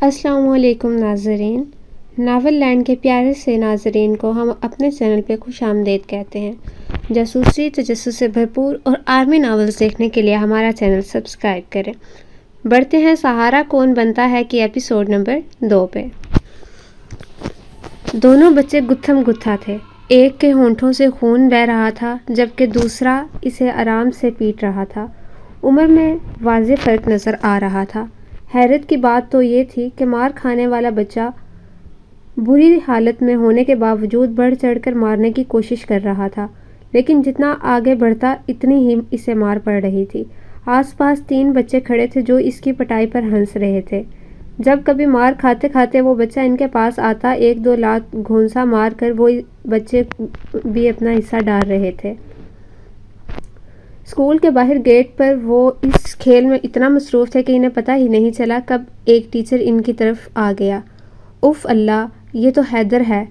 السلام علیکم ناظرین، ناول لینڈ کے پیارے سے ناظرین کو ہم اپنے چینل پہ خوش آمدید کہتے ہیں۔ جاسوسی، تجسس سے بھرپور اور آرمی ناولز دیکھنے کے لیے ہمارا چینل سبسکرائب کریں۔ بڑھتے ہیں سہارا کون بنتا ہے کی ایپیسوڈ نمبر 2 پہ۔ دونوں بچے گتھم گتھا تھے۔ ایک کے ہونٹوں سے خون بہہ رہا تھا جبکہ دوسرا اسے آرام سے پیٹ رہا تھا۔ عمر میں واضح فرق نظر آ رہا تھا۔ حیرت کی بات تو یہ تھی کہ مار کھانے والا بچہ بری حالت میں ہونے کے باوجود بڑھ چڑھ کر مارنے کی کوشش کر رہا تھا، لیکن جتنا آگے بڑھتا اتنی ہی اسے مار پڑ رہی تھی۔ آس پاس 3 بچے کھڑے تھے جو اس کی پٹائی پر ہنس رہے تھے۔ جب کبھی مار کھاتے کھاتے وہ بچہ ان کے پاس آتا، 1-2 لات گھونسا مار کر وہ بچے بھی اپنا حصہ ڈال رہے تھے۔ اسکول کے باہر گیٹ پر وہ اس کھیل میں اتنا مصروف تھے کہ انہیں پتہ ہی نہیں چلا کب ایک ٹیچر ان کی طرف آ گیا۔ اف اللہ، یہ تو حیدر ہے!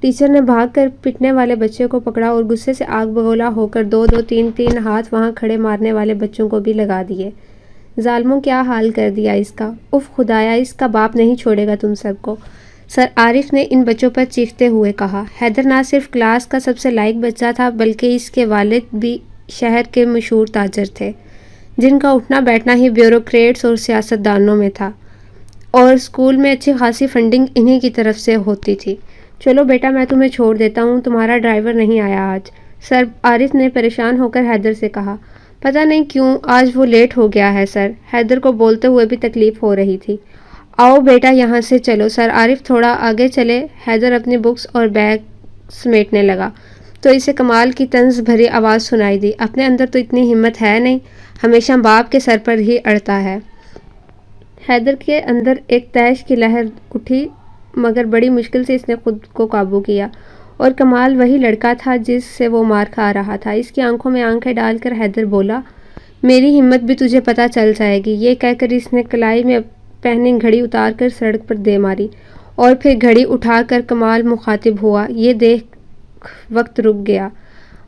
ٹیچر نے بھاگ کر پٹنے والے بچے کو پکڑا اور غصے سے آگ بگولا ہو کر 2-2 3-3 ہاتھ وہاں کھڑے مارنے والے بچوں کو بھی لگا دیے۔ ظالموں، کیا حال کر دیا اس کا! اف خدایا، اس کا باپ نہیں چھوڑے گا تم سب کو! سر عارف نے ان بچوں پر چیختے ہوئے کہا۔ حیدر نہ صرف کلاس کا سب سے لائق بچہ تھا بلکہ اس کے والد بھی شہر کے مشہور تاجر تھے، جن کا اٹھنا بیٹھنا ہی بیوروکریٹس اور سیاست دانوں میں تھا، اور اسکول میں اچھی خاصی فنڈنگ انہی کی طرف سے ہوتی تھی۔ چلو بیٹا، میں تمہیں چھوڑ دیتا ہوں، تمہارا ڈرائیور نہیں آیا آج، سر عارف نے پریشان ہو کر حیدر سے کہا۔ پتہ نہیں کیوں آج وہ لیٹ ہو گیا ہے سر، حیدر کو بولتے ہوئے بھی تکلیف ہو رہی تھی۔ آؤ بیٹا یہاں سے چلو، سر عارف تھوڑا آگے چلے۔ حیدر اپنی بکس اور بیگ سمیٹنے لگا تو اسے کمال کی طنز بھری آواز سنائی دی۔ اپنے اندر تو اتنی ہمت ہے نہیں، ہمیشہ باپ کے سر پر ہی اڑتا ہے۔ حیدر کے اندر ایک طیش کی لہر اٹھی مگر بڑی مشکل سے اس نے خود کو قابو کیا، اور کمال وہی لڑکا تھا جس سے وہ مار کھا رہا تھا۔ اس کی آنکھوں میں آنکھیں ڈال کر حیدر بولا، میری ہمت بھی تجھے پتہ چل جائے گی۔ یہ کہہ کر اس نے کلائی میں پہنی گھڑی اتار کر سڑک پر دے ماری اور پھر گھڑی اٹھا کر کمال مخاطب ہوا، یہ دیکھ وقت رک گیا،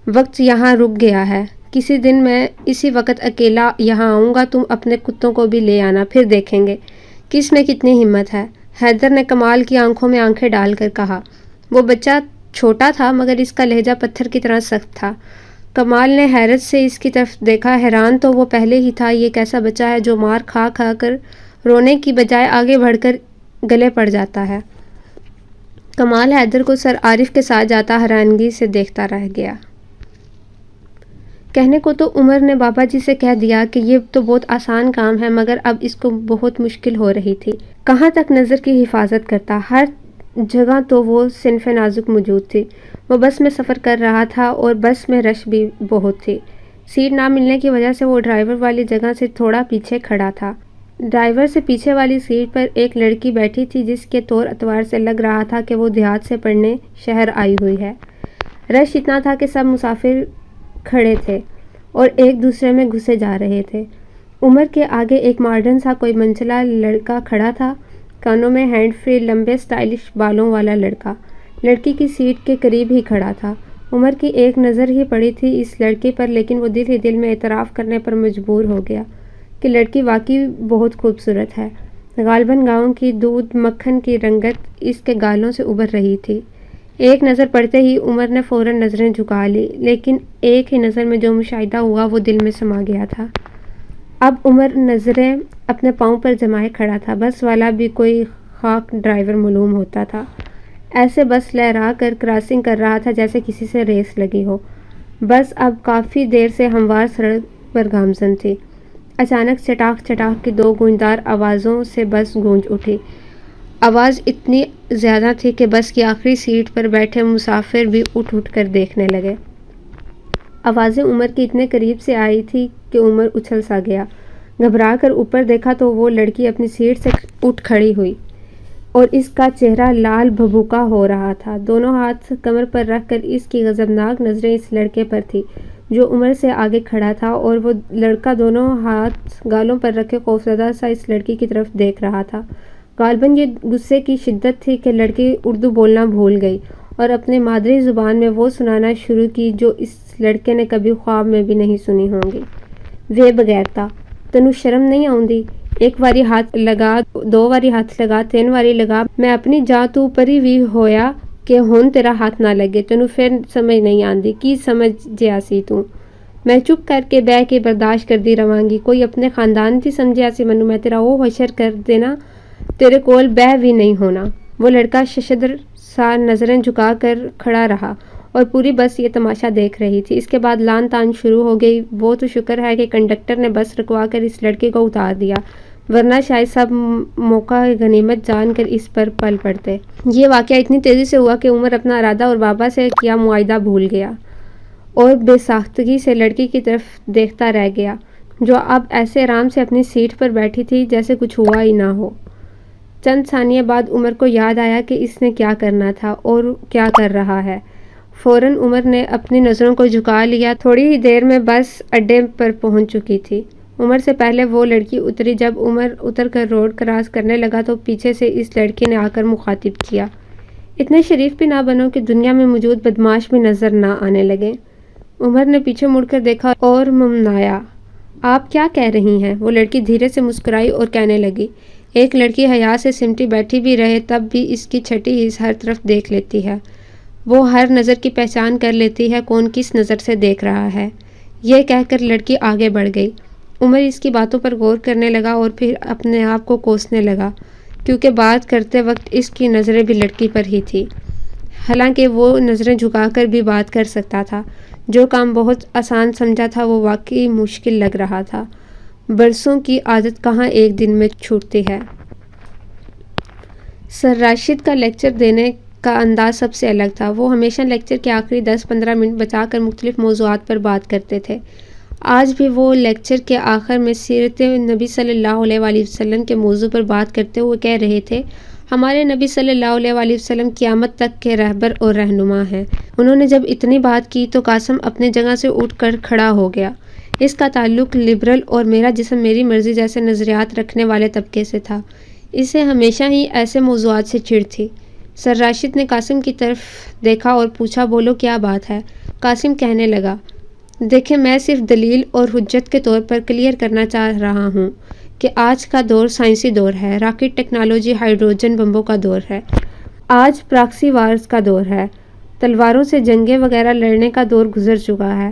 وقت یہاں رک گیا ہے۔ کسی دن میں اسی وقت اکیلا یہاں آؤں گا، تم اپنے کتوں کو بھی لے آنا، پھر دیکھیں گے کس میں کتنی ہمت ہے، حیدر نے کمال کی آنکھوں میں آنکھیں ڈال کر کہا۔ وہ بچہ چھوٹا تھا مگر اس کا لہجہ پتھر کی طرح سخت تھا۔ کمال نے حیرت سے اس کی طرف دیکھا۔ حیران تو وہ پہلے ہی تھا، یہ کیسا بچہ ہے جو مار کھا کھا کر رونے کی بجائے آگے بڑھ کر گلے پڑ جاتا ہے۔ کمال حیدر کو سر عارف کے ساتھ جاتا حیرانگی سے دیکھتا رہ گیا۔ کہنے کو تو عمر نے بابا جی سے کہہ دیا کہ یہ تو بہت آسان کام ہے، مگر اب اس کو بہت مشکل ہو رہی تھی۔ کہاں تک نظر کی حفاظت کرتا، ہر جگہ تو وہ صنف نازک موجود تھی۔ وہ بس میں سفر کر رہا تھا اور بس میں رش بھی بہت تھی۔ سیٹ نہ ملنے کی وجہ سے وہ ڈرائیور والی جگہ سے تھوڑا پیچھے کھڑا تھا۔ ڈرائیور سے پیچھے والی سیٹ پر ایک لڑکی بیٹھی تھی جس کے طور اتوار سے لگ رہا تھا کہ وہ دیہات سے پڑھنے شہر آئی ہوئی ہے۔ رش اتنا تھا کہ سب مسافر کھڑے تھے اور ایک دوسرے میں گھسے جا رہے تھے۔ عمر کے آگے ایک ماڈرن سا کوئی منچلا لڑکا کھڑا تھا، کانوں میں ہینڈ فری، لمبے سٹائلش بالوں والا لڑکا لڑکی کی سیٹ کے قریب ہی کھڑا تھا۔ عمر کی ایک نظر ہی پڑی تھی اس لڑکی پر، لیکن وہ دل ہی دل میں اعتراف کرنے پر مجبور ہو گیا کہ لڑکی واقعی بہت خوبصورت ہے۔ غالباً گاؤں کی دودھ مکھن کی رنگت اس کے گالوں سے ابھر رہی تھی۔ ایک نظر پڑتے ہی عمر نے فوراً نظریں جھکا لی، لیکن ایک ہی نظر میں جو مشاہدہ ہوا وہ دل میں سما گیا تھا۔ اب عمر نظریں اپنے پاؤں پر جمائے کھڑا تھا۔ بس والا بھی کوئی خاک ڈرائیور معلوم ہوتا تھا، ایسے بس لہرا کر کراسنگ کر رہا تھا جیسے کسی سے ریس لگی ہو۔ بس اب کافی دیر سے ہموار سڑک پر گامزن تھی۔ اچانک چٹاخ چٹاخ کی 2 گونجدار آوازوں سے بس گونج اٹھی۔ آواز اتنی زیادہ تھی کہ بس کی آخری سیٹ پر بیٹھے مسافر بھی اٹھ اٹھ کر دیکھنے لگے۔ آوازیں عمر کے اتنے قریب سے آئی تھی کہ عمر اچھل سا گیا۔ گھبرا کر اوپر دیکھا تو وہ لڑکی اپنی سیٹ سے اٹھ کھڑی ہوئی اور اس کا چہرہ لال بھبوکا ہو رہا تھا۔ دونوں ہاتھ کمر پر رکھ کر اس کی غضبناک نظریں اس لڑکے پر تھی جو عمر سے آگے کھڑا تھا، اور وہ لڑکا دونوں ہاتھ گالوں پر رکھے خوفزدہ سا اس لڑکی کی طرف دیکھ رہا تھا۔ غالباً یہ غصے کی شدت تھی کہ لڑکی اردو بولنا بھول گئی اور اپنے مادری زبان میں وہ سنانا شروع کی جو اس لڑکے نے کبھی خواب میں بھی نہیں سنی ہوں گی۔ وے بغیرتا، تینوں شرم نہیں آؤندی؟ ایک واری ہاتھ لگا، دو واری ہاتھ لگا، تین واری لگا، میں اپنی جان تو پری بھی ہویا کہ ہن تیرا ہاتھ نہ لگے، تینوں پھر سمجھ نہیں آندی کی سمجھ جیا سی تو۔ میں چپ کر کے بہ کے برداشت کردی رواں گی، کوئی اپنے خاندان تھی سمجھیا سی منو، میں تیرا وہ حشر کر دینا، تیرے کول بہ بھی نہیں ہونا۔ وہ لڑکا ششدر سا نظریں جھکا کر کھڑا رہا اور پوری بس یہ تماشا دیکھ رہی تھی۔ اس کے بعد لان تان شروع ہو گئی۔ وہ تو شکر ہے کہ کنڈکٹر نے بس رکوا کر اس لڑکے کو اتار دیا، ورنہ شاید سب موقع غنیمت جان کر اس پر پل پڑتے۔ یہ واقعہ اتنی تیزی سے ہوا کہ عمر اپنا ارادہ اور بابا سے کیا معاہدہ بھول گیا اور بے ساختگی سے لڑکی کی طرف دیکھتا رہ گیا، جو اب ایسے آرام سے اپنی سیٹ پر بیٹھی تھی جیسے کچھ ہوا ہی نہ ہو۔ چند ثانیے بعد عمر کو یاد آیا کہ اس نے کیا کرنا تھا اور کیا کر رہا ہے۔ فوراً عمر نے اپنی نظروں کو جھکا لیا۔ تھوڑی ہی دیر میں بس اڈے پر پہنچ چکی تھی۔ عمر سے پہلے وہ لڑکی اتری۔ جب عمر اتر کر روڈ کراس کرنے لگا تو پیچھے سے اس لڑکی نے آ کر مخاطب کیا، اتنے شریف بھی نہ بنو کہ دنیا میں موجود بدماش بھی نظر نہ آنے لگے۔ عمر نے پیچھے مڑ کر دیکھا اور ممنایا، آپ کیا کہہ رہی ہیں؟ وہ لڑکی دھیرے سے مسکرائی اور کہنے لگی، ایک لڑکی حیا سے سمٹی بیٹھی بھی رہے تب بھی اس کی چھٹی حص ہر طرف دیکھ لیتی ہے، وہ ہر نظر کی پہچان کر لیتی ہے کون کس نظر سے دیکھ رہا ہے۔ یہ کہہ کر لڑکی آگے بڑھ گئی۔ عمر اس کی باتوں پر غور کرنے لگا اور پھر اپنے آپ کو کوسنے لگا، کیونکہ بات کرتے وقت اس کی نظریں بھی لڑکی پر ہی تھی، حالانکہ وہ نظریں جھکا کر بھی بات کر سکتا تھا۔ جو کام بہت آسان سمجھا تھا وہ واقعی مشکل لگ رہا تھا۔ برسوں کی عادت کہاں ایک دن میں چھوٹتی ہے۔ سر راشد کا لیکچر دینے کا انداز سب سے الگ تھا۔ وہ ہمیشہ لیکچر کے آخری 10-15 منٹ بچا کر مختلف موضوعات پر بات کرتے تھے۔ آج بھی وہ لیکچر کے آخر میں سیرت نبی صلی اللہ علیہ وآلہ وسلم کے موضوع پر بات کرتے ہوئے کہہ رہے تھے، ہمارے نبی صلی اللہ علیہ وآلہ وسلم قیامت تک کے رہبر اور رہنما ہیں۔ انہوں نے جب اتنی بات کی تو قاسم اپنے جگہ سے اٹھ کر کھڑا ہو گیا۔ اس کا تعلق لبرل اور میرا جسم میری مرضی جیسے نظریات رکھنے والے طبقے سے تھا۔ اسے ہمیشہ ہی ایسے موضوعات سے چڑ تھی۔ سر راشد نے قاسم کی طرف دیکھا اور پوچھا، بولو کیا بات ہے؟ قاسم کہنے لگا، دیکھیں میں صرف دلیل اور حجت کے طور پر کلیئر کرنا چاہ رہا ہوں کہ آج کا دور سائنسی دور ہے، راکٹ ٹیکنالوجی، ہائیڈروجن بمبوں کا دور ہے، آج پراکسی وارز کا دور ہے، تلواروں سے جنگیں وغیرہ لڑنے کا دور گزر چکا ہے۔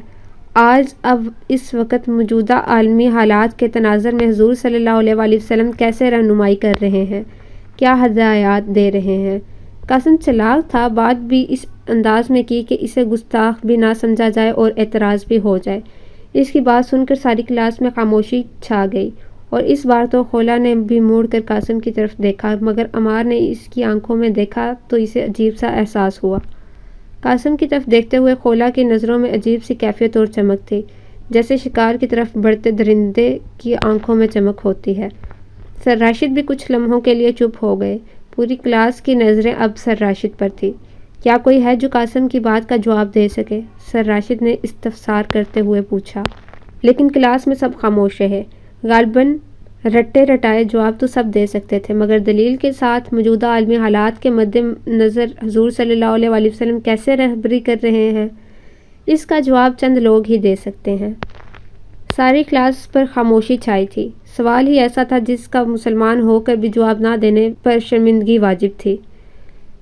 آج اب اس وقت موجودہ عالمی حالات کے تناظر میں حضور صلی اللہ علیہ وآلہ وسلم کیسے رہنمائی کر رہے ہیں، کیا ہدایات دے رہے ہیں۔ قاسم چلاک تھا، بات بھی اس انداز میں کی کہ اسے گستاخ بھی نہ سمجھا جائے اور اعتراض بھی ہو جائے۔ اس کی بات سن کر ساری کلاس میں خاموشی چھا گئی اور اس بار تو خولا نے بھی مڑ کر قاسم کی طرف دیکھا، مگر عمار نے اس کی آنکھوں میں دیکھا تو اسے عجیب سا احساس ہوا۔ قاسم کی طرف دیکھتے ہوئے خولا کی نظروں میں عجیب سی کیفیت اور چمک تھی، جیسے شکار کی طرف بڑھتے درندے کی آنکھوں میں چمک ہوتی ہے۔ سر راشد بھی کچھ لمحوں کے لیے چپ ہو گئے۔ پوری کلاس کی نظریں اب سر راشد پر تھی۔ کیا کوئی ہے جو قاسم کی بات کا جواب دے سکے؟ سر راشد نے استفسار کرتے ہوئے پوچھا۔ لیکن کلاس میں سب خاموش رہے۔ غالباً رٹے رٹائے جواب تو سب دے سکتے تھے، مگر دلیل کے ساتھ موجودہ عالمی حالات کے مد نظر حضور صلی اللہ علیہ وآلہ وسلم کیسے رہبری کر رہے ہیں، اس کا جواب چند لوگ ہی دے سکتے ہیں۔ ساری کلاس پر خاموشی چھائی تھی۔ سوال ہی ایسا تھا جس کا مسلمان ہو کر بھی جواب نہ دینے پر شرمندگی واجب تھی۔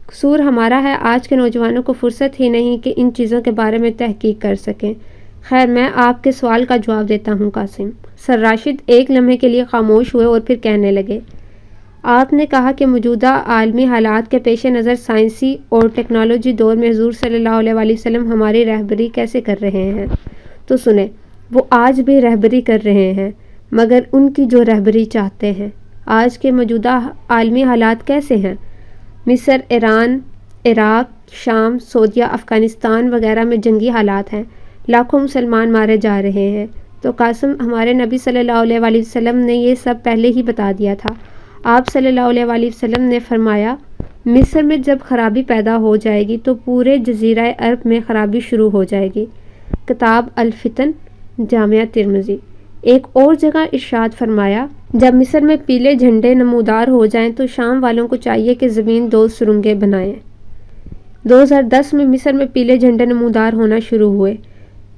قصور ہمارا ہے، آج کے نوجوانوں کو فرصت ہی نہیں کہ ان چیزوں کے بارے میں تحقیق کر سکیں۔ خیر میں آپ کے سوال کا جواب دیتا ہوں قاسم۔ سر راشد ایک لمحے کے لیے خاموش ہوئے اور پھر کہنے لگے، آپ نے کہا کہ موجودہ عالمی حالات کے پیش نظر سائنسی اور ٹیکنالوجی دور میں حضور صلی اللہ علیہ وآلہ وسلم ہماری رہبری کیسے کر رہے ہیں۔ تو سنیں، وہ آج بھی رہبری کر رہے ہیں، مگر ان کی جو رہبری چاہتے ہیں۔ آج کے موجودہ عالمی حالات کیسے ہیں؟ مصر، ایران، عراق، شام، سعودیہ، افغانستان وغیرہ میں جنگی حالات ہیں، لاکھوں مسلمان مارے جا رہے ہیں۔ تو قاسم، ہمارے نبی صلی اللہ علیہ وآلہ وسلم نے یہ سب پہلے ہی بتا دیا تھا۔ آپ صلی اللہ علیہ وآلہ وسلم نے فرمایا، مصر میں جب خرابی پیدا ہو جائے گی تو پورے جزیرہ عرب میں خرابی شروع ہو جائے گی۔ کتاب الفتن، جامعہ ترمذی۔ ایک اور جگہ ارشاد فرمایا، جب مصر میں پیلے جھنڈے نمودار ہو جائیں تو شام والوں کو چاہیے کہ زمین دو سرنگیں بنائیں۔ 2010 میں مصر میں پیلے جھنڈے نمودار ہونا شروع ہوئے،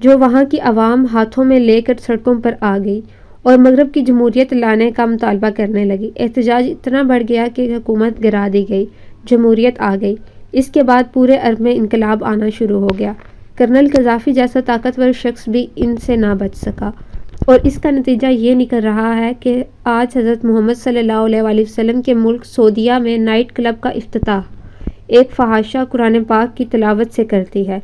جو وہاں کی عوام ہاتھوں میں لے کر سڑکوں پر آ گئی اور مغرب کی جمہوریت لانے کا مطالبہ کرنے لگی۔ احتجاج اتنا بڑھ گیا کہ حکومت گرا دی گئی، جمہوریت آ گئی۔ اس کے بعد پورے عرب میں انقلاب آنا شروع ہو گیا۔ کرنل قذافی جیسا طاقتور شخص بھی ان سے نہ بچ سکا، اور اس کا نتیجہ یہ نکل رہا ہے کہ آج حضرت محمد صلی اللہ علیہ وآلہ وسلم کے ملک سعودیہ میں نائٹ کلب کا افتتاح ایک فحاشہ قرآن پاک کی تلاوت سے کرتی ہے۔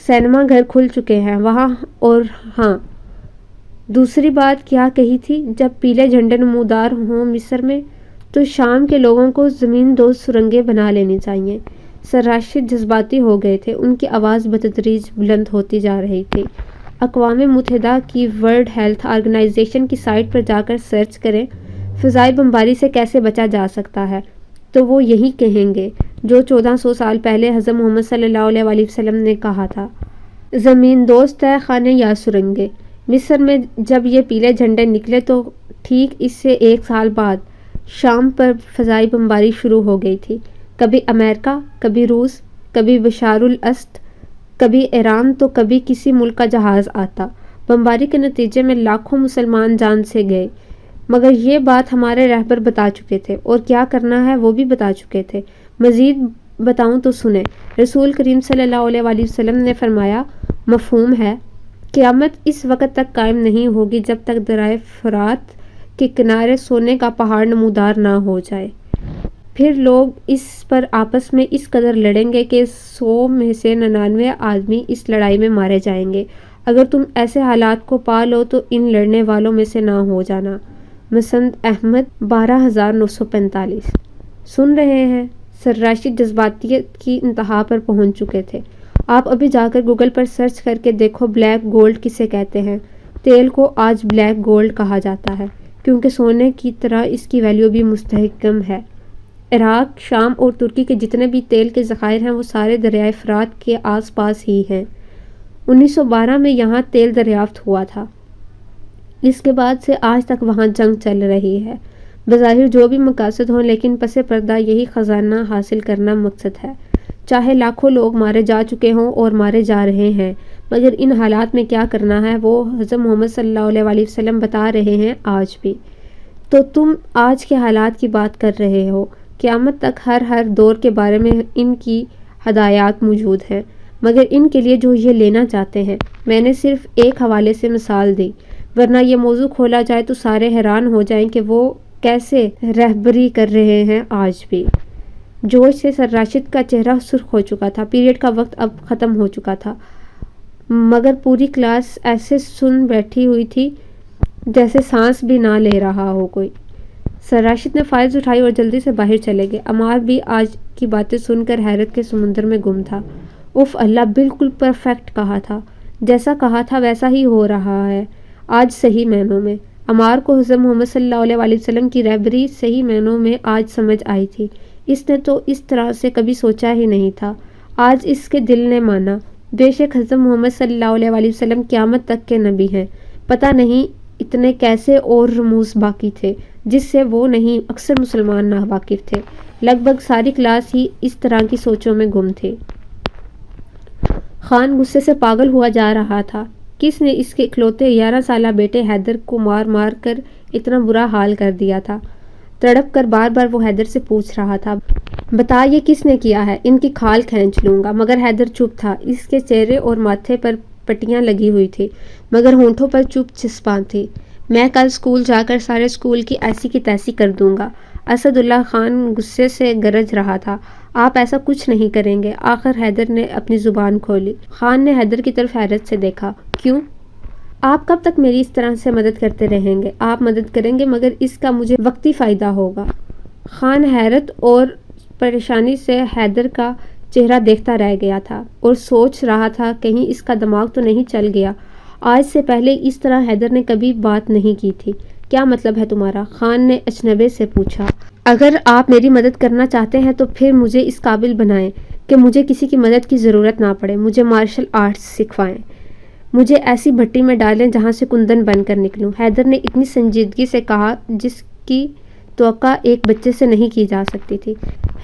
سینما گھر کھل چکے ہیں وہاں، اور ہاں، دوسری بات کیا کہی تھی، جب پیلے جھنڈے نمودار ہوں مصر میں، تو شام کے لوگوں کو زمین دوز سرنگیں بنا لینی چاہیے۔ سر راشد جذباتی ہو گئے تھے، ان کی آواز بتدریج بلند ہوتی جا رہی تھی۔ اقوام متحدہ کی ورلڈ ہیلتھ آرگنائزیشن کی سائٹ پر جا کر سرچ کریں فضائی بمباری سے کیسے بچا جا سکتا ہے، تو وہ یہی کہیں گے جو 1400 سال پہلے حضرت محمد صلی اللہ علیہ وآلہ وسلم نے کہا تھا، زمین دوز تہ خانے یا سرنگیں۔ مصر میں جب یہ پیلے جھنڈے نکلے تو ٹھیک اس سے 1 سال بعد شام پر فضائی بمباری شروع ہو گئی تھی۔ کبھی امریکہ، کبھی روس، کبھی بشار الاسد، کبھی ایران، تو کبھی کسی ملک کا جہاز آتا۔ بمباری کے نتیجے میں لاکھوں مسلمان جان سے گئے، مگر یہ بات ہمارے رہبر بتا چکے تھے، اور کیا کرنا ہے وہ بھی بتا چکے تھے۔ مزید بتاؤں تو سنیں، رسول کریم صلی اللہ علیہ وآلہ وسلم نے فرمایا، مفہوم ہے، قیامت اس وقت تک قائم نہیں ہوگی جب تک دریائے فرات کے کنارے سونے کا پہاڑ نمودار نہ ہو جائے۔ پھر لوگ اس پر آپس میں اس قدر لڑیں گے کہ 100 میں سے 99 آدمی اس لڑائی میں مارے جائیں گے۔ اگر تم ایسے حالات کو پا لو تو ان لڑنے والوں میں سے نہ ہو جانا۔ مسند احمد 12945۔ سن رہے ہیں، سر راشد جذباتیت کی انتہا پر پہنچ چکے تھے۔ آپ ابھی جا کر گوگل پر سرچ کر کے دیکھو بلیک گولڈ کسے کہتے ہیں۔ تیل کو آج بلیک گولڈ کہا جاتا ہے کیونکہ سونے کی طرح اس کی ویلیو بھی مستحکم ہے۔ عراق، شام اور ترکی کے جتنے بھی تیل کے ذخائر ہیں وہ سارے دریائے فرات کے آس پاس ہی ہیں۔ 1912 میں یہاں تیل دریافت ہوا تھا۔ اس کے بعد سے آج تک وہاں جنگ چل رہی ہے۔ بظاہر جو بھی مقاصد ہوں، لیکن پس پردہ یہی خزانہ حاصل کرنا مقصد ہے۔ چاہے لاکھوں لوگ مارے جا چکے ہوں اور مارے جا رہے ہیں، مگر ان حالات میں کیا کرنا ہے وہ حضرت محمد صلی اللہ علیہ وآلہ وسلم بتا رہے ہیں آج بھی۔ تو تم آج کے حالات کی بات کر رہے ہو۔ قیامت تک ہر دور کے بارے میں ان کی ہدایات موجود ہیں، مگر ان کے لیے جو یہ لینا چاہتے ہیں۔ میں نے صرف ایک حوالے سے مثال دی، ورنہ یہ موضوع کھولا جائے تو سارے حیران ہو جائیں کہ وہ کیسے رہبری کر رہے ہیں آج بھی۔ جوش سے سر راشد کا چہرہ سرخ ہو چکا تھا۔ پیریڈ کا وقت اب ختم ہو چکا تھا، مگر پوری کلاس ایسے سن بیٹھی ہوئی تھی جیسے سانس بھی نہ لے رہا ہو کوئی۔ سر راشد نے فائلز اٹھائی اور جلدی سے باہر چلے گئے۔ عمار بھی آج کی باتیں سن کر حیرت کے سمندر میں گم تھا۔ اف اللہ، بالکل پرفیکٹ کہا تھا، جیسا کہا تھا ویسا ہی ہو رہا ہے آج صحیح معنوں میں۔ عمار کو حضرت محمد صلی اللہ علیہ وآلہ وسلم کی رہبری صحیح معنوں میں آج سمجھ آئی تھی۔ اس نے تو اس طرح سے کبھی سوچا ہی نہیں تھا۔ آج اس کے دل نے مانا۔ بے شک حضرت محمد صلی اللہ علیہ وآلہ وسلم قیامت تک کے نبی ہیں۔ پتہ نہیں اتنے کیسے اور رموز باقی تھے جس سے وہ نہیں اکثر مسلمان ناواقف تھے۔ لگ بھگ ساری کلاس ہی اس طرح کی سوچوں میں گم تھی۔ خان غصے سے پاگل ہوا جا رہا تھا۔ کس نے اس کے اکلوتے 11 سالہ بیٹے حیدر کو مار مار کر اتنا برا حال کر دیا تھا؟ تڑپ کر بار بار وہ حیدر سے پوچھ رہا تھا، بتا یہ کس نے کیا ہے؟ ان کی کھال کھینچ لوں گا۔ مگر حیدر چپ تھا۔ اس کے چہرے اور ماتھے پر پٹیاں لگی ہوئی تھی، مگر ہونٹوں پر چپ چسپاں تھی۔ میں کل اسکول جا کر سارے اسکول کی ایسی کی تیسی کر دوں گا۔ اسد اللہ خان غصے سے گرج رہا تھا۔ آپ ایسا کچھ نہیں کریں گے۔ آخر حیدر نے اپنی زبان کھولی۔ خان نے حیدر کی طرف حیرت سے دیکھا۔ کیوں؟ آپ کب تک میری اس طرح سے مدد کرتے رہیں گے؟ آپ مدد کریں گے مگر اس کا مجھے وقتی فائدہ ہوگا۔ خان حیرت اور پریشانی سے حیدر کا چہرہ دیکھتا رہ گیا تھا اور سوچ رہا تھا کہیں اس کا دماغ تو نہیں چل گیا۔ آج سے پہلے اس طرح حیدر نے کبھی بات نہیں کی تھی۔ کیا مطلب ہے تمہارا؟ خان نے اجنبے سے پوچھا۔ اگر آپ میری مدد کرنا چاہتے ہیں تو پھر مجھے اس قابل بنائیں کہ مجھے کسی کی مدد کی ضرورت نہ پڑے۔ مجھے مارشل آرٹس سکھوائیں۔ مجھے ایسی بھٹی میں ڈالیں جہاں سے کندن بن کر نکلوں۔ حیدر نے اتنی سنجیدگی سے کہا جس کی توقع ایک بچے سے نہیں کی جا سکتی تھی۔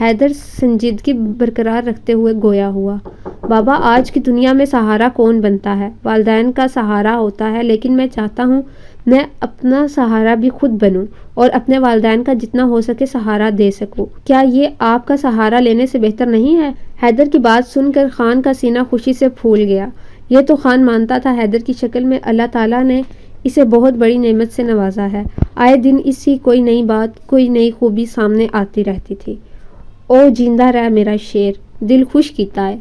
حیدر سنجیدگی برقرار رکھتے ہوئے گویا ہوا۔ بابا، آج کی دنیا میں سہارا کون بنتا ہے؟ والدین کا سہارا ہوتا ہے، لیکن میں چاہتا ہوں میں اپنا سہارا بھی خود بنوں اور اپنے والدین کا جتنا ہو سکے سہارا دے سکوں۔ کیا یہ آپ کا سہارا لینے سے بہتر نہیں ہے؟ حیدر کی بات سن کر خان کا سینہ خوشی سے پھول گیا۔ یہ تو خان مانتا تھا حیدر کی شکل میں اللہ تعالیٰ نے اسے بہت بڑی نعمت سے نوازا ہے۔ آئے دن اس کی کوئی نئی بات، کوئی نئی خوبی سامنے آتی رہتی تھی۔ او جیندہ رہ میرا شیر، دل خوش کیتا ہے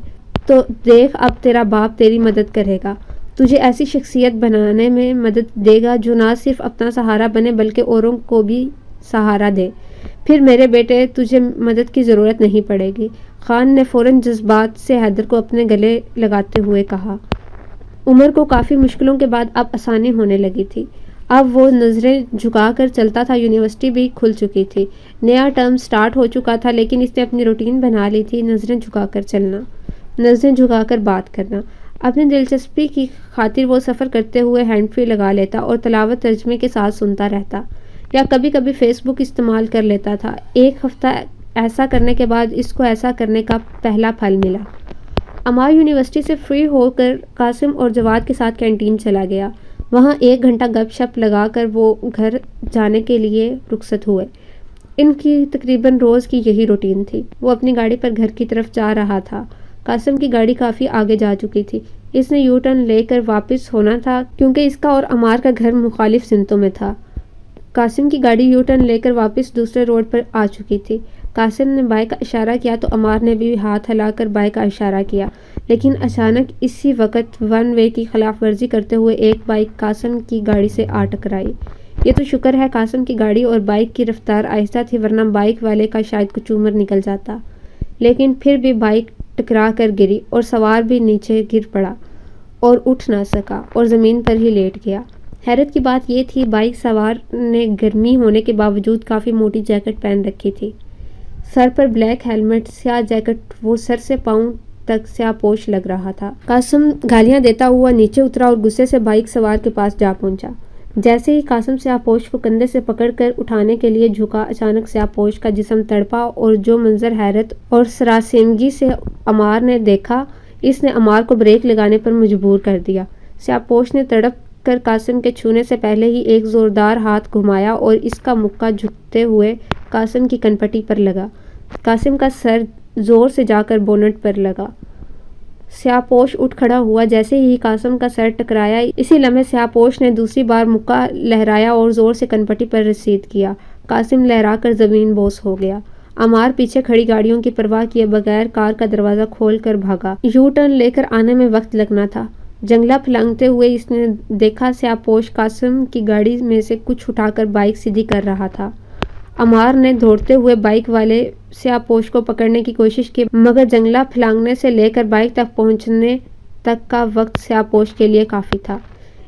تو دیکھ اب تیرا باپ تیری مدد کرے گا، تجھے ایسی شخصیت بنانے میں مدد دے گا جو نہ صرف اپنا سہارا بنے بلکہ اوروں کو بھی سہارا دے۔ پھر میرے بیٹے تجھے مدد کی ضرورت نہیں پڑے گی۔ خان نے فوراً جذبات سے حیدر کو اپنے گلے لگاتے ہوئے کہا۔ عمر کو کافی مشکلوں کے بعد اب آسانی ہونے لگی تھی۔ اب وہ نظریں جھکا کر چلتا تھا۔ یونیورسٹی بھی کھل چکی تھی، نیا ٹرم سٹارٹ ہو چکا تھا، لیکن اس نے اپنی روٹین بنا لی تھی، نظریں جھکا کر چلنا، نظریں جھکا کر بات کرنا۔ اپنی دلچسپی کی خاطر وہ سفر کرتے ہوئے ہینڈ فری لگا لیتا اور تلاوت ترجمے کے ساتھ سنتا رہتا، یا کبھی کبھی فیس بک استعمال کر لیتا تھا۔ ایک ہفتہ ایسا کرنے کے بعد اس کو ایسا کرنے کا پہلا پھل ملا۔ عمار یونیورسٹی سے فری ہو کر قاسم اور جواد کے ساتھ کینٹین چلا گیا۔ وہاں 1 گھنٹہ گپ شپ لگا کر وہ گھر جانے کے لیے رخصت ہوئے۔ ان کی تقریباً روز کی یہی روٹین تھی۔ وہ اپنی گاڑی پر گھر کی طرف جا رہا تھا۔ قاسم کی گاڑی کافی آگے جا چکی تھی، اس نے یو ٹرن لے کر واپس ہونا تھا کیونکہ اس کا اور عمار کا گھر مخالف سمتوں میں تھا۔ قاسم کی گاڑی یو ٹرن لے کر واپس دوسرے روڈ پر آ چکی تھی۔ قاسم نے بائک کا اشارہ کیا تو عمار نے بھی ہاتھ ہلا کر بائک کا اشارہ کیا، لیکن اچانک اسی وقت ون وے کی خلاف ورزی کرتے ہوئے ایک بائک قاسم کی گاڑی سے آ ٹکرائی۔ یہ تو شکر ہے قاسم کی گاڑی اور بائک کی رفتار آہستہ تھی، ورنہ بائک والے کا شاید کچھ عمر نکل جاتا۔ لیکن پھر بھی بائک ٹکرا کر گری اور سوار بھی نیچے گر پڑا اور اٹھ نہ سکا اور زمین پر ہی لیٹ گیا۔ حیرت کی بات یہ تھی بائک سوار نے گرمی ہونے کے باوجود کافی موٹی جیکٹ پہن رکھی تھی، سر پر بلیک ہیلمٹ، سیاہ جیکٹ، وہ سر سے پاؤں تک سیاہ پوش لگ رہا تھا۔ قاسم گالیاں دیتا ہوا نیچے اترا اور غصے سے بائک سوار کے پاس جا پہنچا۔ جیسے ہی قاسم سیاہ پوش کو کندھے سے پکڑ کر اٹھانے کے لیے جھکا، اچانک سیاہ پوش کا جسم تڑپا اور جو منظر حیرت اور سراسیمگی سے عمار نے دیکھا، اس نے عمار کو بریک لگانے پر مجبور کر دیا۔ سیاہ پوش نے تڑپ کر قاسم کے چھونے سے پہلے ہی ایک زوردار ہاتھ گھمایا اور اس کا مکہ جھکتے ہوئے قاسم کی کنپٹی پر لگا۔ قاسم کا سر زور سے جا کر بونٹ پر لگا۔ سیاہ پوش اٹھ کھڑا ہوا۔ جیسے ہی قاسم کا سر ٹکرایا، اسی لمحے سیاہ پوش نے دوسری بار مکہ لہرایا اور زور سے کنپٹی پر رسید کیا۔ قاسم لہرا کر زمین بوس ہو گیا۔ عمار پیچھے کھڑی گاڑیوں کی پرواہ کیے بغیر کار کا دروازہ کھول کر بھاگا۔ یو ٹرن لے کر آنے میں وقت لگنا تھا۔ جنگلہ پھلانگتے ہوئے اس نے دیکھا سیاہ پوش قاسم کی گاڑی میں سے کچھ اٹھا کر بائک سیدھی کر رہا تھا۔ عمار نے دوڑتے ہوئے بائک والے سیاہ پوش کو پکڑنے کی کوشش کی، مگر جنگلہ پھلانگنے سے لے کر بائک تک پہنچنے تک کا وقت سیاہ پوش کے لیے کافی تھا۔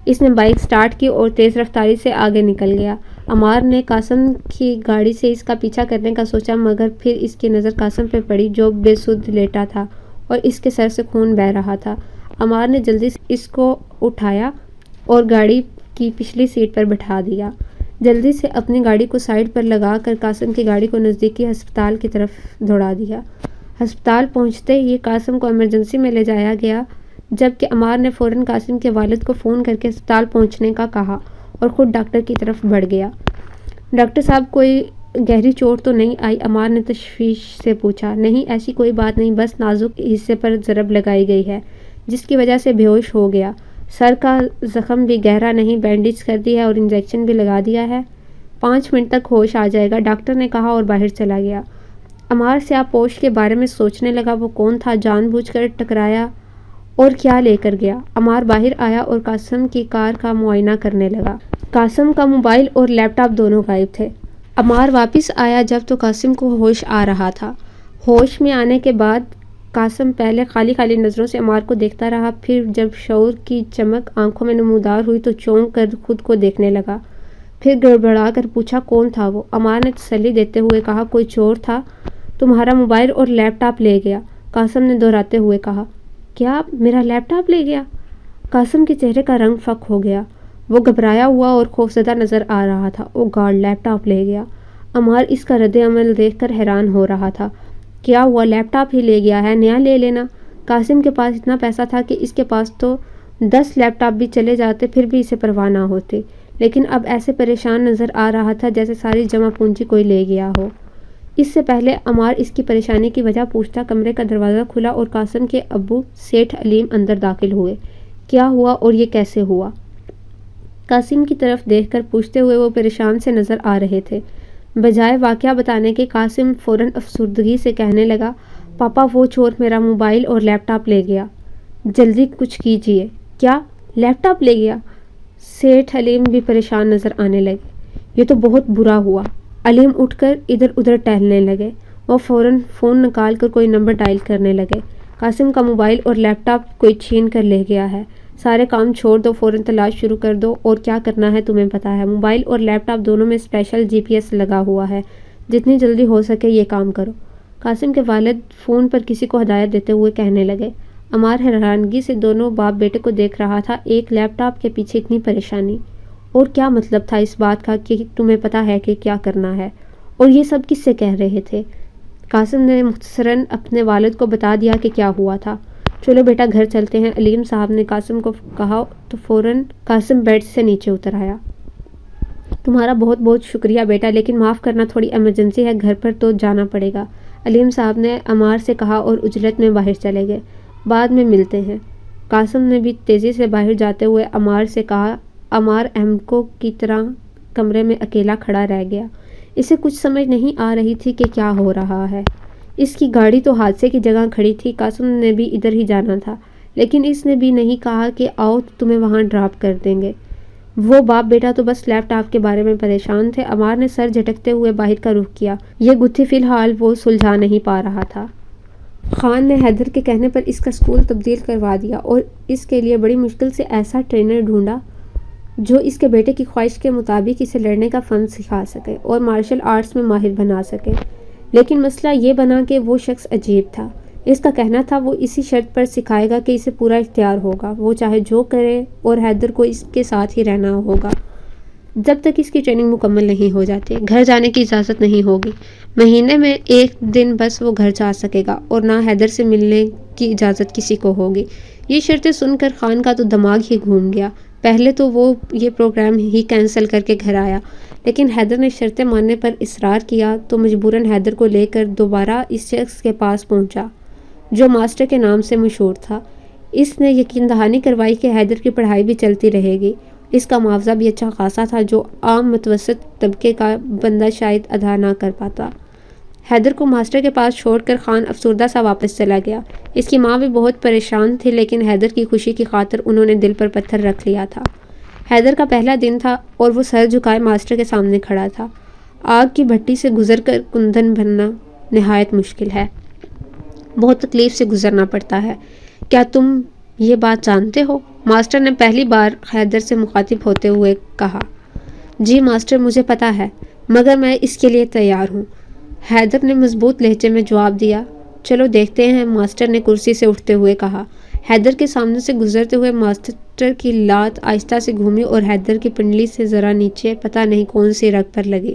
اس نے بائک سٹارٹ کی اور تیز رفتاری سے آگے نکل گیا۔ عمار نے قاسم کی گاڑی سے اس کا پیچھا کرنے کا سوچا، مگر پھر اس کی نظر قاسم پہ پڑی جو بے سدھ لیٹا تھا اور اس کے سر سے خون بہہ رہا تھا۔ عمار نے جلدی سے اس کو اٹھایا اور گاڑی کی پچھلی سیٹ پر بٹھا دیا۔ جلدی سے اپنی گاڑی کو سائیڈ پر لگا کر قاسم کی گاڑی کو نزدیکی ہسپتال کی طرف دوڑا دیا۔ ہسپتال پہنچتے ہی قاسم کو ایمرجنسی میں لے جایا گیا، جبکہ عمار نے فوراً قاسم کے والد کو فون کر کے ہسپتال پہنچنے کا کہا اور خود ڈاکٹر کی طرف بڑھ گیا۔ ڈاکٹر صاحب کوئی گہری چوٹ تو نہیں آئی؟ عمار نے تشویش سے پوچھا۔ نہیں، ایسی کوئی بات نہیں، بس نازک حصے پر ضرب لگائی گئی ہے جس کی وجہ سے بے ہوش ہو گیا۔ سر کا زخم بھی گہرا نہیں، بینڈیج کر دی ہے اور انجیکشن بھی لگا دیا ہے، 5 منٹ تک ہوش آ جائے گا، ڈاکٹر نے کہا اور باہر چلا گیا۔ عمار سیاہ پوش کے بارے میں سوچنے لگا، وہ کون تھا، جان بوجھ کر ٹکرایا اور کیا لے کر گیا؟ عمار باہر آیا اور قاسم کی کار کا معائنہ کرنے لگا۔ قاسم کا موبائل اور لیپ ٹاپ دونوں غائب تھے۔ عمار واپس آیا جب تو قاسم کو ہوش آ رہا تھا۔ ہوش میں آنے کے بعد قاسم پہلے خالی خالی نظروں سے عمار کو دیکھتا رہا، پھر جب شعور کی چمک آنکھوں میں نمودار ہوئی تو چونک کر خود کو دیکھنے لگا، پھر گڑبڑا کر پوچھا کون تھا وہ؟ عمار نے تسلی دیتے ہوئے کہا کوئی چور تھا، تمہارا موبائل اور لیپ ٹاپ لے گیا۔ قاسم نے دہراتے ہوئے کہا کیا میرا لیپ ٹاپ لے گیا؟ قاسم کے چہرے کا رنگ فک ہو گیا، وہ گھبرایا ہوا اور خوفزدہ نظر آ رہا تھا۔ او گاڈ، لیپ ٹاپ لے گیا؟ عمار اس کا رد عمل دیکھ کر حیران ہو رہا تھا۔ کیا ہوا، لیپ ٹاپ ہی لے گیا ہے، نیا لے لینا۔ قاسم کے پاس اتنا پیسہ تھا کہ اس کے پاس تو 10 لیپ ٹاپ بھی چلے جاتے پھر بھی اسے پرواہ نہ ہوتی، لیکن اب ایسے پریشان نظر آ رہا تھا جیسے ساری جمع پونجی کوئی لے گیا ہو۔ اس سے پہلے عمار اس کی پریشانی کی وجہ پوچھتا، کمرے کا دروازہ کھلا اور قاسم کے ابو سیٹھ علیم اندر داخل ہوئے۔ کیا ہوا اور یہ کیسے ہوا؟ قاسم کی طرف دیکھ کر پوچھتے ہوئے وہ پریشان سے نظر آ رہے تھے۔ بجائے واقعہ بتانے کے قاسم فوراً افسردگی سے کہنے لگا، پاپا وہ چور میرا موبائل اور لیپ ٹاپ لے گیا، جلدی کچھ کیجیے۔ کیا لیپ ٹاپ لے گیا؟ سیٹھ علیم بھی پریشان نظر آنے لگے۔ یہ تو بہت برا ہوا۔ علیم اٹھ کر ادھر ادھر ٹہلنے لگے۔ وہ فوراً فون نکال کر کوئی نمبر ڈائل کرنے لگے۔ قاسم کا موبائل اور لیپ ٹاپ کوئی چھین کر لے گیا ہے۔ سارے کام چھوڑ دو، فوراً تلاش شروع کر دو، اور کیا کرنا ہے تمہیں پتا ہے۔ موبائل اور لیپ ٹاپ دونوں میں اسپیشل جی پی ایس لگا ہوا ہے، جتنی جلدی ہو سکے یہ کام کرو۔ قاسم کے والد فون پر کسی کو ہدایت دیتے ہوئے کہنے لگے۔ عمار حیرانگی سے دونوں باپ بیٹے کو دیکھ رہا تھا۔ ایک لیپ ٹاپ کے پیچھے اتنی پریشانی، اور کیا مطلب تھا اس بات کا کہ تمہیں پتا ہے کہ کیا کرنا ہے، اور یہ سب کس سے کہہ رہے تھے؟ قاسم نے مختصراً اپنے والد کو بتا دیا کہ کیا ہوا تھا۔ چلو بیٹا گھر چلتے ہیں، علیم صاحب نے قاسم کو کہا تو فوراً قاسم بیڈ سے نیچے اتر آیا۔ تمہارا بہت بہت شکریہ بیٹا، لیکن معاف کرنا تھوڑی ایمرجنسی ہے، گھر پر تو جانا پڑے گا، علیم صاحب نے عمار سے کہا اور عجلت میں باہر چلے گئے۔ بعد میں ملتے ہیں۔ قاسم نے بھی تیزی سے باہر جاتے ہوئے عمار سے کہا۔ عمار احمقوں کی طرح کمرے میں اکیلا کھڑا رہ گیا۔ اسے کچھ سمجھ نہیں آ رہی تھی کہ کیا ہو رہا ہے۔ اس کی گاڑی تو حادثے کی جگہ کھڑی تھی، قاسم نے بھی ادھر ہی جانا تھا، لیکن اس نے بھی نہیں کہا کہ آؤ تمہیں وہاں ڈراپ کر دیں گے۔ وہ باپ بیٹا تو بس لیپ ٹاپ کے بارے میں پریشان تھے۔ عمار نے سر جھٹکتے ہوئے باہر کا رخ کیا۔ یہ گتھی فی الحال وہ سلجھا نہیں پا رہا تھا۔ خان نے حیدر کے کہنے پر اس کا اسکول تبدیل کروا دیا اور اس کے لیے بڑی مشکل سے ایسا ٹرینر ڈھونڈا جو اس کے بیٹے کی خواہش کے مطابق اسے لڑنے کا فن سکھا سکے اور مارشل آرٹس میں ماہر بنا سکے۔ لیکن مسئلہ یہ بنا کہ وہ شخص عجیب تھا۔ اس کا کہنا تھا وہ اسی شرط پر سکھائے گا کہ اسے پورا اختیار ہوگا، وہ چاہے جو کرے، اور حیدر کو اس کے ساتھ ہی رہنا ہوگا جب تک اس کی ٹریننگ مکمل نہیں ہو جاتی۔ گھر جانے کی اجازت نہیں ہوگی، مہینے میں ایک دن بس وہ گھر جا سکے گا، اور نہ حیدر سے ملنے کی اجازت کسی کو ہوگی۔ یہ شرطیں سن کر خان کا تو دماغ ہی گھوم گیا۔ پہلے تو وہ یہ پروگرام ہی کینسل کر کے گھر آیا، لیکن حیدر نے شرطیں ماننے پر اصرار کیا تو مجبوراً حیدر کو لے کر دوبارہ اس شخص کے پاس پہنچا جو ماسٹر کے نام سے مشہور تھا۔ اس نے یقین دہانی کروائی کہ حیدر کی پڑھائی بھی چلتی رہے گی، اس کا معاوضہ بھی اچھا خاصا تھا جو عام متوسط طبقے کا بندہ شاید ادا نہ کر پاتا۔ حیدر کو ماسٹر کے پاس چھوڑ کر خان افسردہ سا واپس چلا گیا۔ اس کی ماں بھی بہت پریشان تھی، لیکن حیدر کی خوشی کی خاطر انہوں نے دل پر پتھر رکھ لیا تھا۔ حیدر کا پہلا دن تھا اور وہ سر جھکائے ماسٹر کے سامنے کھڑا تھا۔ آگ کی بھٹی سے گزر کر کندن بننا نہایت مشکل ہے، بہت تکلیف سے گزرنا پڑتا ہے، کیا تم یہ بات جانتے ہو؟ ماسٹر نے پہلی بار حیدر سے مخاطب ہوتے ہوئے کہا۔ جی ماسٹر، مجھے پتا ہے، مگر میں اس کے لیے تیار ہوں، حیدر نے مضبوط لہجے میں جواب دیا۔ چلو دیکھتے ہیں، ماسٹر نے کرسی سے اٹھتے ہوئے کہا۔ حیدر کے سامنے سے گزرتے ہوئے ماسٹر کی لات آہستہ سے گھومی اور حیدر کی پنڈلی سے ذرا نیچے پتہ نہیں کون سی رگ پر لگی۔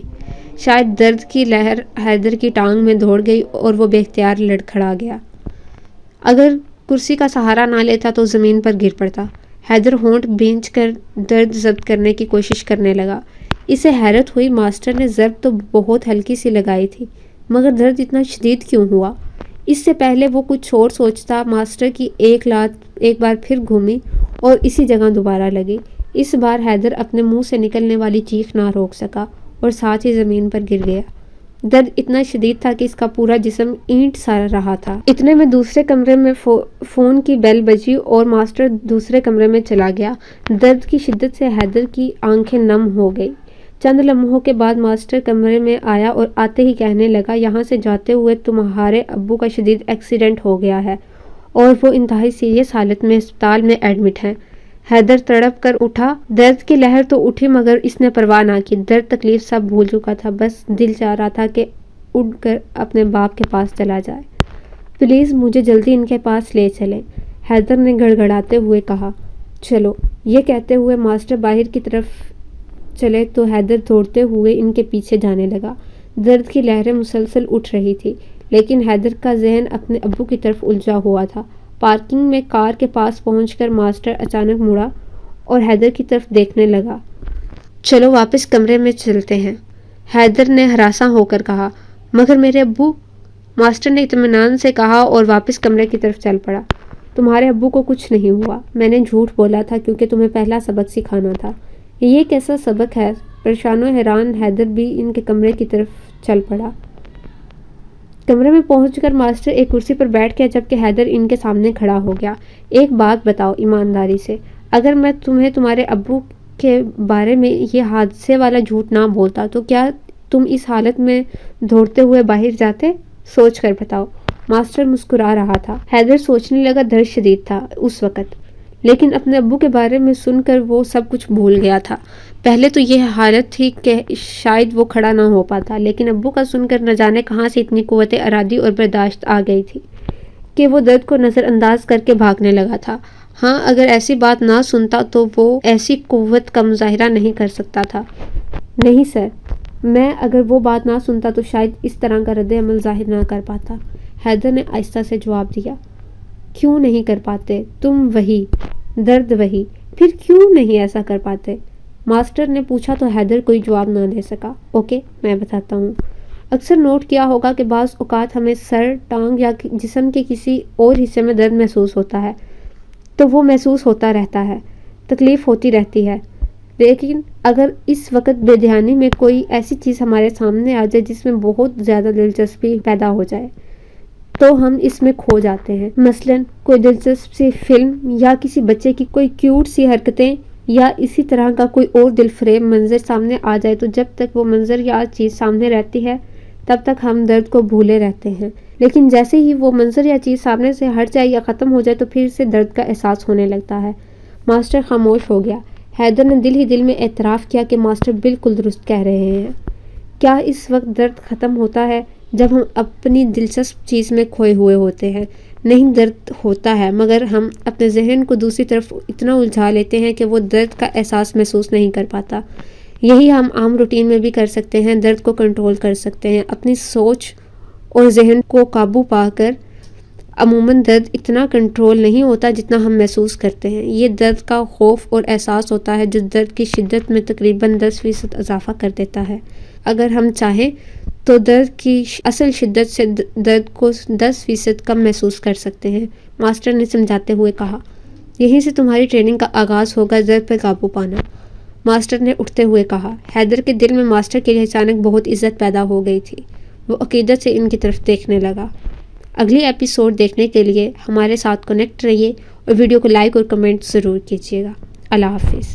شاید درد کی لہر حیدر کی ٹانگ میں دوڑ گئی اور وہ بے اختیار لڑکھڑا گیا۔ اگر کرسی کا سہارا نہ لیتا تو زمین پر گر پڑتا۔ حیدر ہونٹ بھینچ کر درد ضبط کرنے کی کوشش کرنے لگا۔ اسے حیرت ہوئی، ماسٹر نے ضرب تو بہت ہلکی سی لگائی تھی، مگر درد اتنا شدید کیوں ہوا؟ اس سے پہلے وہ کچھ اور سوچتا، ماسٹر کی ایک لات ایک بار پھر گھومی اور اسی جگہ دوبارہ لگی۔ اس بار حیدر اپنے منہ سے نکلنے والی چیخ نہ روک سکا اور ساتھ ہی زمین پر گر گیا۔ درد اتنا شدید تھا کہ اس کا پورا جسم اینٹ سا رہا تھا۔ اتنے میں دوسرے کمرے میں فون کی بیل بجی اور ماسٹر دوسرے کمرے میں چلا گیا۔ درد کی شدت سے حیدر کی آنکھیں نم ہو گئی۔ چند لمحوں کے بعد ماسٹر کمرے میں آیا اور آتے ہی کہنے لگا، یہاں سے جاتے ہوئے تمہارے ابو کا شدید ایکسیڈنٹ ہو گیا ہے اور وہ انتہائی سیریس حالت میں اسپتال میں ایڈمٹ ہیں۔ حیدر تڑپ کر اٹھا۔ درد کی لہر تو اٹھی مگر اس نے پرواہ نہ کی، درد تکلیف سب بھول چکا تھا، بس دل چاہ رہا تھا کہ اڑ کر اپنے باپ کے پاس چلا جائے۔ پلیز مجھے جلدی ان کے پاس لے چلیں، حیدر نے گڑ گڑاتے ہوئے کہا۔ چلو، یہ کہتے ہوئے ماسٹر باہر کی طرف چلے تو حیدر دوڑتے ہوئے ان کے پیچھے جانے لگا۔ درد کی لہریں مسلسل اٹھ رہی تھی، لیکن حیدر کا ذہن اپنے ابو کی طرف الجھا ہوا تھا۔ پارکنگ میں کار کے پاس پہنچ کر ماسٹر اچانک مڑا اور حیدر کی طرف دیکھنے لگا۔ چلو واپس کمرے میں چلتے ہیں، حیدر نے ہراساں ہو کر کہا۔ مگر میرے ابو، ماسٹر نے اطمینان سے کہا اور واپس کمرے کی طرف چل پڑا۔ تمہارے ابو کو کچھ نہیں ہوا، میں نے جھوٹ بولا تھا کیونکہ تمہیں پہلا سبق سکھانا تھا۔ یہ کیسا سبق ہے؟ پریشان و حیران حیدر بھی ان کے کمرے کی طرف چل پڑا۔ کمرے میں پہنچ کر ماسٹر ایک کرسی پر بیٹھ گیا جبکہ حیدر ان کے سامنے کھڑا ہو گیا۔ ایک بات بتاؤ ایمانداری سے، اگر میں تمہیں تمہارے ابو کے بارے میں یہ حادثے والا جھوٹ نہ بولتا تو کیا تم اس حالت میں دوڑتے ہوئے باہر جاتے؟ سوچ کر بتاؤ۔ ماسٹر مسکرا رہا تھا۔ حیدر سوچنے لگا، درد شدید تھا اس وقت، لیکن اپنے ابو کے بارے میں سن کر وہ سب کچھ بھول گیا تھا۔ پہلے تو یہ حالت تھی کہ شاید وہ کھڑا نہ ہو پاتا، لیکن ابو کا سن کر نہ جانے کہاں سے اتنی قوت ارادی اور برداشت آ گئی تھی کہ وہ درد کو نظر انداز کر کے بھاگنے لگا تھا۔ ہاں، اگر ایسی بات نہ سنتا تو وہ ایسی قوت کا مظاہرہ نہیں کر سکتا تھا۔ نہیں سر، میں اگر وہ بات نہ سنتا تو شاید اس طرح کا رد عمل ظاہر نہ کر پاتا، حیدر نے آہستہ سے جواب دیا۔ کیوں نہیں کر پاتے؟ تم وہی درد وہی، پھر کیوں نہیں ایسا کر پاتے؟ ماسٹر نے پوچھا تو حیدر کوئی جواب نہ دے سکا۔ اوکے، میں بتاتا ہوں۔ اکثر نوٹ کیا ہوگا کہ بعض اوقات ہمیں سر، ٹانگ یا جسم کے کسی اور حصے میں درد محسوس ہوتا ہے تو وہ محسوس ہوتا رہتا ہے، تکلیف ہوتی رہتی ہے، لیکن اگر اس وقت بے دھیانی میں کوئی ایسی چیز ہمارے سامنے آ جائے جس میں بہت زیادہ دلچسپی پیدا ہو جائے تو ہم اس میں کھو جاتے ہیں۔ مثلاً کوئی دلچسپ سی فلم یا کسی بچے کی کوئی کیوٹ سی حرکتیں یا اسی طرح کا کوئی اور دل فریب منظر سامنے آ جائے تو جب تک وہ منظر یا چیز سامنے رہتی ہے تب تک ہم درد کو بھولے رہتے ہیں، لیکن جیسے ہی وہ منظر یا چیز سامنے سے ہٹ جائے یا ختم ہو جائے تو پھر سے درد کا احساس ہونے لگتا ہے۔ ماسٹر خاموش ہو گیا۔ حیدر نے دل ہی دل میں اعتراف کیا کہ ماسٹر بالکل درست کہہ رہے ہیں۔ کیا اس وقت درد ختم ہوتا ہے جب ہم اپنی دلچسپ چیز میں کھوئے ہوئے ہوتے ہیں؟ نہیں، درد ہوتا ہے، مگر ہم اپنے ذہن کو دوسری طرف اتنا الجھا لیتے ہیں کہ وہ درد کا احساس محسوس نہیں کر پاتا۔ یہی ہم عام روٹین میں بھی کر سکتے ہیں، درد کو کنٹرول کر سکتے ہیں، اپنی سوچ اور ذہن کو قابو پا کر۔ عموماً درد اتنا کنٹرول نہیں ہوتا جتنا ہم محسوس کرتے ہیں۔ یہ درد کا خوف اور احساس ہوتا ہے جو درد کی شدت میں تقریباً 10% اضافہ کر دیتا ہے۔ اگر ہم چاہیں تو درد کی اصل شدت سے درد کو 10% کم محسوس کر سکتے ہیں، ماسٹر نے سمجھاتے ہوئے کہا۔ یہیں سے تمہاری ٹریننگ کا آغاز ہوگا، درد پر قابو پانا، ماسٹر نے اٹھتے ہوئے کہا۔ حیدر کے دل میں ماسٹر کے لیے اچانک بہت عزت پیدا ہو گئی تھی۔ وہ عقیدت سے ان کی طرف دیکھنے لگا۔ اگلی ایپیسوڈ دیکھنے کے لیے ہمارے ساتھ کنیکٹ رہیے اور ویڈیو کو لائک اور کمنٹ ضرور کیجیے گا۔ اللہ حافظ۔